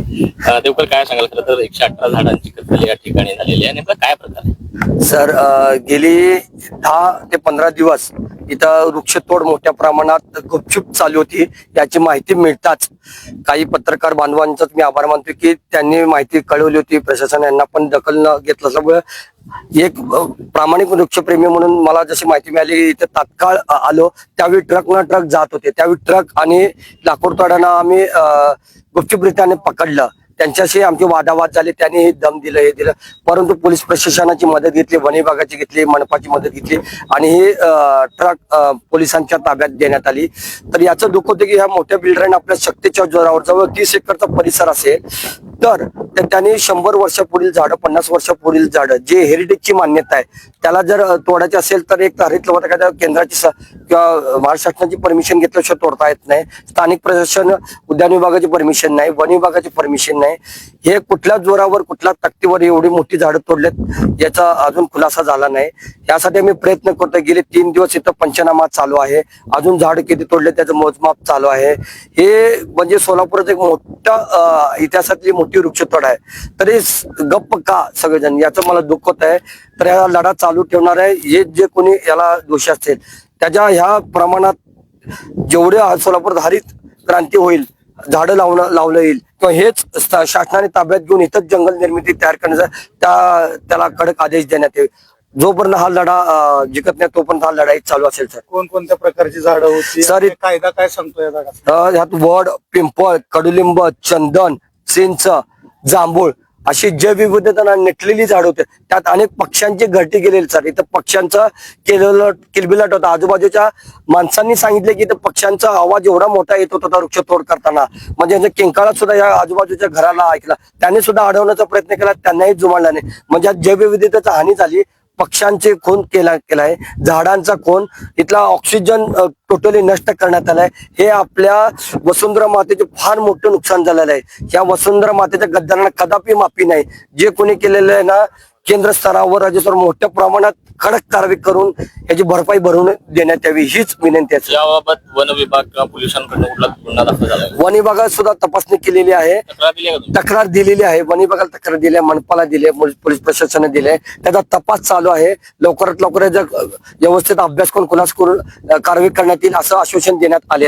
देवकर काय सांगाल? खरं तर 118 झाडांची कत्तल या ठिकाणी झालेली आहे, नेमका काय प्रकार आहे? सर, गेली 10 ते 15 दिवस इथं वृक्षतोड मोठ्या प्रमाणात गुपचूप चालू होती. याची माहिती मिळताच काही पत्रकार बांधवांचा मी आभार मानतो की त्यांनी माहिती कळवली होती. प्रशासन यांना पण दखल न घेतलं असल्यामुळे एक प्रामाणिक वृक्षप्रेमी म्हणून मला जशी माहिती मिळाली इथे तात्काळ आलो. त्यावेळी ट्रक जात होते. त्यावेळी ट्रक आणि लाकूड तोडांना आम्ही गुपचूपरित्याने पकडलं. त्यांच्याशी आमचे वादावाद झाले. त्यांनी हे दम दिलं, हे दिलं, परंतु पोलीस प्रशासनाची मदत घेतली, वन विभागाची घेतली, मनपाची मदत घेतली आणि ही ट्रक पोलिसांच्या ताब्यात देण्यात आली. तर याचं दुःख होतं की ह्या मोठ्या बिल्डरने आपल्या शक्तीच्या जोरावर जवळ 30 एकरचा परिसर असेल तर त्यांनी 100 वर्षापुढील झाडं, 50 वर्षापुढील झाडं जे हेरिटेजची मान्यता आहे त्याला जर तोडायचे असेल तर एक हरित लवादा केंद्राची किंवा महाराष्ट्र शासनाची परमिशन घेतल्याशिवाय तोडता येत नाही. स्थानिक प्रशासन, उद्यान विभागाची परमिशन नाही, वन विभागाची परमिशन नाही. हे कुठल्या जोरावर, कुठल्या तक्तीवर एवढी मोठी झाडं तोडलेत याचा अजून खुलासा झाला नाही. यासाठी आम्ही प्रयत्न करतो. गेले 3 दिवस इथं पंचनामा चालू आहे. अजून झाड किती तोडले त्याचं मोजमाप चालू आहे. हे म्हणजे सोलापुरात एक मोठा इतिहासातली मोठी वृक्षतोड आहे. तरी गप्प का सगळेजण, याचं मला दुःख होत आहे. तर या लढा चालू ठेवणार आहे. हे जे कोणी याला दोषी असतील त्याच्या ह्या प्रमाणात जेवढे सोलापुरात हरित क्रांती होईल, झाडं लावलं येईल किंवा हेच शासनाने ताब्यात घेऊन इथंच जंगल निर्मिती तयार करण्याचा त्याला कडक आदेश देण्यात येईल. जोपर्यंत हा लढा जिंकत नाही तोपर्यंत हा लढाई चालू असेल. सर, कोणकोणत्या प्रकारची झाडं होती सर? कायदा काय सांगतो या झाडाचा? ह्यात वड, पिंपळ, कडुलिंब, चंदन, चिंच, जांभूळ अशी जैवविविधता नटलेली झाड होते. त्यात अनेक पक्ष्यांची घरटी गेलेली. सर, इथं पक्ष्यांचा किलबिलाट होता. आजूबाजूच्या माणसांनी सांगितले की इथं पक्ष्यांचा आवाज एवढा मोठा येत होता वृक्षतोड करताना, म्हणजे किंकाळा सुद्धा या आजूबाजूच्या घराला ऐकला. त्यांनी सुद्धा अडवण्याचा प्रयत्न केला, त्यांनाही जुमानला नाही. म्हणजे जैवविविधतेची हानी झाली. पक्ष्यांचे खून केलाय, झाडांचा खून, इथला ऑक्सिजन टोटली नष्ट करण्यात आलाय. हे आपल्या वसुंधरा मातेचे फार मोठं नुकसान झालेलं आहे. या वसुंधरा मातेच्या गद्दारांना कदापि माफी नाही. जे कोणी केलेलं आहे ना, केंद्र स्तरावर, राज्य स्तरावर मोठ्या प्रमाणात कडक कारवाई करून याची भरपाई भरून देण्यात यावी हीच विनंती आहे. याबाबत वन विभाग किंवा पोलिसांकडून कुठला गुन्हा दाखल झाला? वन विभागात सुद्धा तपासणी केलेली आहे, तक्रार दिलेली आहे. वन विभागाला तक्रार दिली आहे, मनपाला दिली आहे, पोलीस प्रशासनाने दिले. त्याचा तपास चालू आहे. लवकरात लवकर व्यवस्थित अभ्यास करून खुलासा करून कारवाई करण्यात येईल असं आश्वासन देण्यात आले.